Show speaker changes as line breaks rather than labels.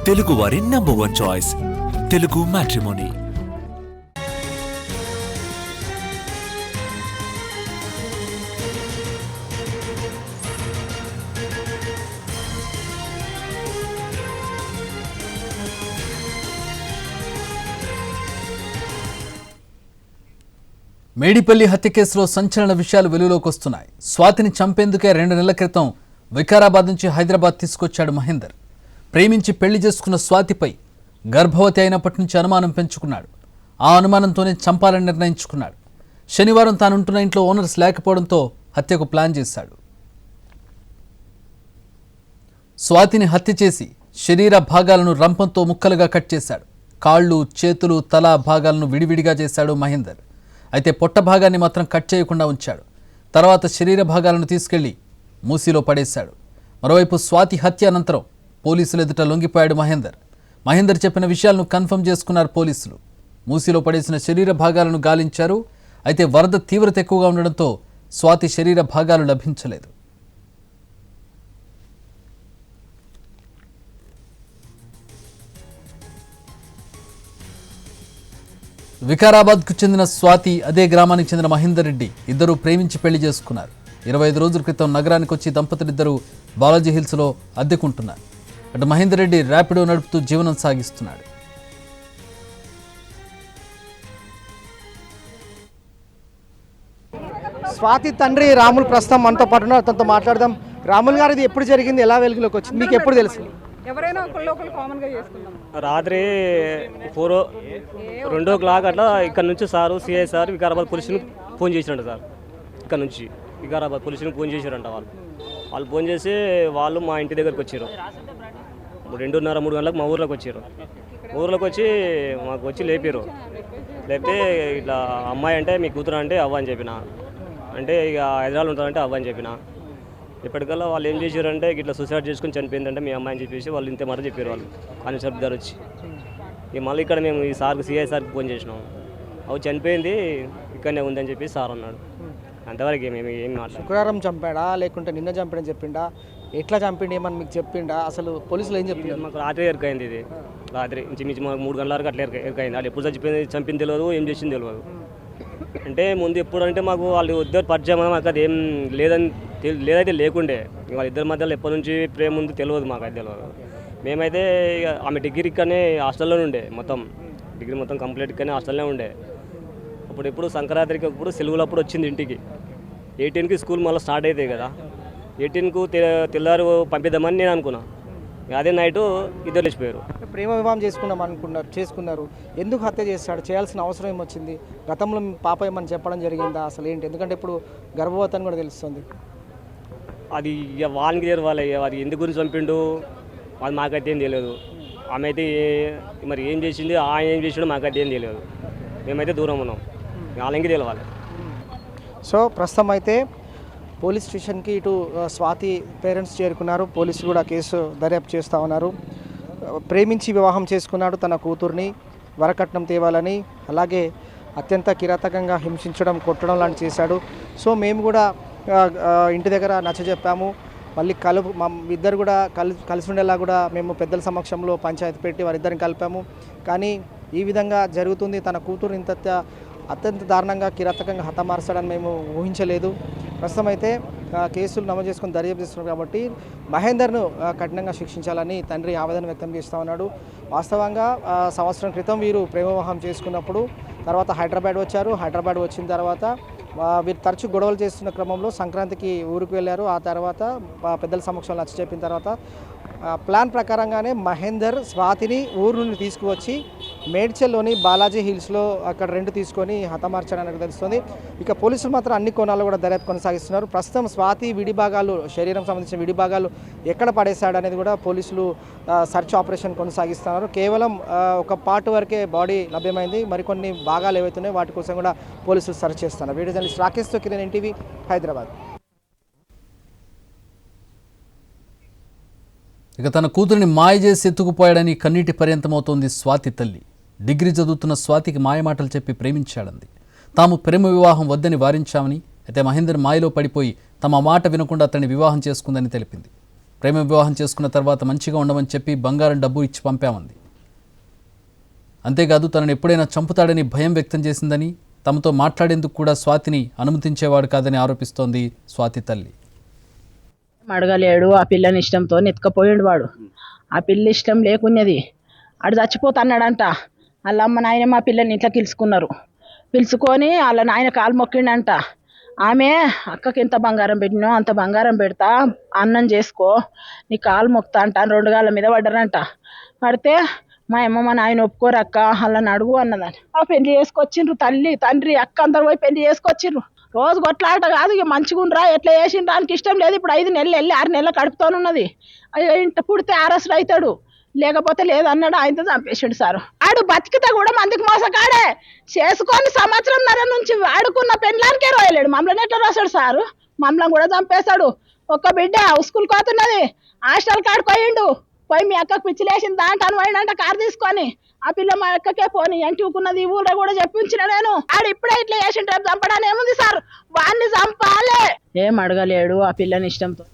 తెలుగువారి number 1 choice Telugu matrimony.
Medipally హత్య కేసులో సంచలన విషయాలు వెలుగులోకి వస్తున్నాయి. స్వాతిని చంపేందుకే 2 నెలల క్రితం వికారాబాద్ నుంచి హైదరాబాద్ తీసుకొచ్చాడు మహేందర్. ప్రేమించి పెళ్లి చేసుకున్న స్వాతిపై గర్భవతి అయినప్పటి నుంచి అనుమానం పెంచుకున్నాడు. ఆ అనుమానంతోనే చంపాలని నిర్ణయించుకున్నాడు. శనివారం తానుంటున్న ఇంట్లో ఓనర్స్ లేకపోవడంతో హత్యకు ప్లాన్ చేశాడు. స్వాతిని హత్య చేసి శరీర భాగాలను రంపంతో ముక్కలుగా కట్ చేశాడు. కాళ్ళు, చేతులు, తల భాగాలను విడివిడిగా చేశాడు మహేందర్. అయితే పొట్ట భాగాన్ని మాత్రం కట్ చేయకుండా ఉంచాడు. తర్వాత శరీర భాగాలను తీసుకెళ్లి మూసీలో పడేశాడు. మరోవైపు స్వాతి హత్య అనంతరం పోలీసులు ఎదుట లొంగిపోయాడు మహేందర్. మహేందర్ చెప్పిన విషయాలను కన్ఫర్మ్ చేసుకున్నారు పోలీసులు. మూసీలో పడేసిన శరీర భాగాలను గాలించారు. అయితే వరద తీవ్రత ఎక్కువగా ఉండడంతో స్వాతి శరీర భాగాలు లభించలేదు. వికారాబాద్కు చెందిన స్వాతి, అదే గ్రామానికి చెందిన మహేందర్ రెడ్డి ఇద్దరు ప్రేమించి పెళ్లి చేసుకున్నారు. 25 రోజుల క్రితం నగరానికి వచ్చి దంపతులిద్దరూ బాలాజీ హిల్స్లో అద్దెకుంటున్నారు. అటు మహేందర్ రెడ్డి ర్యాపిడో నడుపుతూ జీవనం సాగిస్తున్నాడు.
స్వాతి తండ్రి రాములు ప్రస్తుతం మనతో పాటు ఉన్నారు. తనతో మాట్లాడదాం. రాములు గారు, ఇది ఎప్పుడు జరిగింది, ఎలా వెలుగులోకి వచ్చింది, మీకు ఎప్పుడు తెలుసు?
ఎవరైనా ఒకళ్ళు కామన్గా చేసుకుందాం.
రాత్రి 2 o'clock అట్లా ఇక్కడ నుంచి సారు సిఐ సార్ వికారాబాద్ పోలీసుని ఫోన్ చేసిరంట సార్. ఇక్కడ నుంచి వికారాబాద్ పోలీసుని ఫోన్ చేసిరంట. వాళ్ళు ఫోన్ చేసి వాళ్ళు మా ఇంటి దగ్గరికి వచ్చారు. 2:30-3 గంటలకు మా ఊర్లోకి వచ్చారు. ఊర్లోకి వచ్చి మాకు వచ్చి లేపారు. లేపితే ఇట్లా అమ్మాయి అంటే మీ కూతురు అంటే అవ్వ అని చెప్పిన. అంటే ఇక హైదరాబాద్ ఉంటుందంటే అవ్వ అని చెప్పిన. ఇప్పటికల్లా వాళ్ళు ఏం చేశారంటే ఇట్లా సూసైడ్ చేసుకుని చనిపోయిందంటే మీ అమ్మాయి అని చెప్పేసి వాళ్ళు ఇంతే మాట చెప్పారు. వాళ్ళు కానిస్టేబుల్ గారు వచ్చి ఇక మళ్ళీ ఇక్కడ మేము ఈ సార్కి సిఐ సార్కి ఫోన్ చేసినాము. అవి చనిపోయింది ఇక్కడనే ఉందని చెప్పి సార్ అన్నాడు. అంతవరకు మేము ఏం మాట్లాడాలి.
శుక్రవారం చంపాడా లేకుంటే నిన్న చంపాడని చెప్పిండా, ఎట్లా చంపిండి ఏమని మీకు చెప్పిండా, అసలు పోలీసులు ఏం చెప్పింది?
మాకు రాత్రి ఎరకైంది. ఇది రాత్రి ఇంచుమించు మాకు 3 గంటల వరకు అట్లా ఎరకైంది. వాళ్ళు ఎప్పుడు చంపింది తెలియదు, ఏం చేసింది తెలియదు. అంటే ముందు ఎప్పుడు అంటే మాకు వాళ్ళు ఇద్దరు పరిచయం, మాకు అది ఏం లేదైతే లేకుండే. వాళ్ళిద్దరి మధ్యలో ఎప్పటి నుంచి ప్రేమ ఉంది తెలియదు, మాకు అది తెలియదు. మేమైతే ఆమె డిగ్రీ ఇక్కడనే హాస్టల్లోనే ఉండే, మొత్తం డిగ్రీ మొత్తం కంప్లీట్ ఇక్కడనే హాస్టల్లోనే ఉండే. అప్పుడు ఎప్పుడు సంక్రాంతికి అప్పుడు సెలవులప్పుడు వచ్చింది ఇంటికి. 18కి స్కూల్ మళ్ళీ స్టార్ట్ అవుతాయి కదా. 18కు తెల్లారు పంపిద్దామని నేను అనుకున్నా. అదే నైటు ఇద్దరు లేచిపోయారు.
ప్రేమ వివాహం చేసుకున్నారు. ఎందుకు హత్య చేస్తాడు, చేయాల్సిన అవసరం ఏమొచ్చింది? గతంలో పాప ఏమని చెప్పడం జరిగిందా, అసలు ఏంటి? ఎందుకంటే ఇప్పుడు గర్భవతి అని కూడా తెలుస్తుంది.
అది ఇక వాళ్ళకి తెలవాలి. అది ఎందుకు గురించి చంపిండు అది మాకైతే ఏం తెలియదు. ఆమె అయితే మరి ఏం చేసింది, ఆయన ఏం చేసిండో మాకైతే ఏం తెలియదు. మేమైతే దూరం ఉన్నాం, వాళ్ళకి తెలవాలి.
సో ప్రస్తుతం అయితే పోలీస్ స్టేషన్కి ఇటు స్వాతి పేరెంట్స్ చేరుకున్నారు. పోలీసులు కూడా కేసు దర్యాప్తు చేస్తూ ఉన్నారు. ప్రేమించి వివాహం చేసుకున్నాడు తన కూతుర్ని, వరకట్నం తేవాలని, అలాగే అత్యంత కిరాతకంగా హింసించడం, కొట్టడం లాంటి చేశాడు. సో మేము కూడా ఇంటి దగ్గర నచ్చజెప్పాము. మళ్ళీ మా ఇద్దరు కూడా కలిసి ఉండేలా కూడా మేము పెద్దల సమక్షంలో పంచాయతీ పెట్టి వారిద్దరిని కలిపాము. కానీ ఈ విధంగా జరుగుతుంది, తన కూతురు అత్యంత దారుణంగా కిరాతకంగా హతమార్చాడని మేము ఊహించలేదు. ప్రస్తుతం అయితే కేసులు నమోదు చేసుకుని దర్యాప్తు చేస్తున్నారు కాబట్టి మహేందర్ను కఠినంగా శిక్షించాలని తండ్రి ఆవేదన వ్యక్తం చేస్తూ ఉన్నాడు. వాస్తవంగా సంవత్సరం క్రితం వీరు ప్రేమ వివాహం చేసుకున్నప్పుడు తర్వాత హైదరాబాద్ వచ్చారు. హైదరాబాద్ వచ్చిన తర్వాత వీరు తరచూ గొడవలు చేస్తున్న క్రమంలో సంక్రాంతికి ఊరికి వెళ్ళారు. ఆ తర్వాత పెద్దల సమక్షంలో నచ్చ చెప్పిన తర్వాత ప్లాన్ ప్రకారంగానే మహేందర్ స్వాతిని ఊరు నుండి తీసుకువచ్చి మేడ్చల్లోని బాలాజీ హిల్స్లో అక్కడ రెంట్ తీసుకొని హతమార్చాడని తెలుస్తుంది. ఇక పోలీసులు మాత్రం అన్ని కోణాల్లో కూడా దర్యాప్తు కొనసాగిస్తున్నారు. ప్రస్తుతం స్వాతి విడిభాగాలు, శరీరం సంబంధించిన విడిభాగాలు ఎక్కడ పడేశాడు అనేది కూడా పోలీసులు సర్చ్ ఆపరేషన్ కొనసాగిస్తున్నారు. కేవలం ఒక పార్ట్ వరకే బాడీ లభ్యమైంది. మరికొన్ని భాగాలు ఏవైతున్నాయో వాటి కోసం కూడా పోలీసులు సర్చ్ చేస్తున్నారు. వీడియో జర్నలిస్ట్ రాకేష్తో కిరణ్, ఎన్టీవీ, హైదరాబాద్.
ఇక తన కూతురిని మాయ చేసి ఎత్తుకుపోయాడని కన్నీటి పర్యంతమవుతోంది స్వాతి తల్లి. డిగ్రీ చదువుతున్న స్వాతికి మాయమాటలు చెప్పి ప్రేమించాడంది. తాము ప్రేమ వివాహం వద్దని వారించామని, అయితే మహేందర్ మాయలో పడిపోయి తమ మాట వినకుండా అతన్ని వివాహం చేసుకుందని తెలిపింది. ప్రేమ వివాహం చేసుకున్న తర్వాత మంచిగా ఉండమని చెప్పి బంగారం డబ్బు ఇచ్చి పంపామంది. అంతేకాదు తనను ఎప్పుడైనా చంపుతాడని భయం వ్యక్తం చేసిందని, తమతో మాట్లాడేందుకు కూడా స్వాతిని అనుమతించేవాడు కాదని ఆరోపిస్తోంది స్వాతి తల్లి.
అడగలేడు, ఆ పిల్లని ఇష్టంతో నెత్తుకపోయిండు వాడు. ఆ పిల్ల ఇష్టం లేకున్నది, ఆడు చచ్చిపోతున్నాడంట. వాళ్ళ అమ్మ నాయన మా పిల్లని ఇంట్లో పిలుచుకొని వాళ్ళ నాయన కాలు మొక్కిండంట. ఆమె అక్కకి ఎంత బంగారం పెట్టినో అంత బంగారం పెడతా, అన్నం చేసుకో, నీ కాలు మొక్తా అంట. 2 గాళ్ళ మీద పడ్డారంట. పడితే మా అమ్మ మా నాయన ఒప్పుకోరు అక్క, వాళ్ళని అడుగు అన్నదని ఆ పెళ్లి చేసుకొచ్చిండ్రు. తల్లి తండ్రి అక్క అందరు పోయి పెళ్లి చేసుకొచ్చిండ్రు. రోజు కొట్లాట కాదు, ఇక మంచిగుండ్రా ఎట్లా చేసిండ్రా ఆయనకి ఇష్టం లేదు. ఇప్పుడు 5 నెలలు వెళ్ళి 6 నెలలు కడుపుతోనున్నది. ఇంట పుడితే అరెస్ట్ అవుతాడు, లేకపోతే లేదన్నాడు. ఆయనతో చంపేసాడు సారు. ఆడు బతికితే కూడా మందికి మోసకాడే చేసుకొని సంవత్సరంన్నర నుంచి ఆడుకున్న పెళ్ళానికే రోయలేడు. మమ్మల్ని ఎట్లా రాశాడు సారు? మమ్మల్ని కూడా చంపేశాడు. ఒక్క బిడ్డ స్కూల్కి పోతున్నది, హాస్టల్ కాడికి పోయిండు. పోయి మీ అక్కకు పిచ్చిలేసింది దాంట్లో పోయిండంట కారు తీసుకొని. ఆ పిల్ల మా అక్కకే పోని ఎంటుకున్నది. ఈ ఊళ్ళో కూడా చెప్పించిన నేను. ఆడు ఇప్పుడే ఇట్లా చేసిండు, రేపు చంపడానికి ఏముంది సార్? వాడిని చంపాలి. ఏం అడగలేడు, ఆ పిల్లని ఇష్టంతో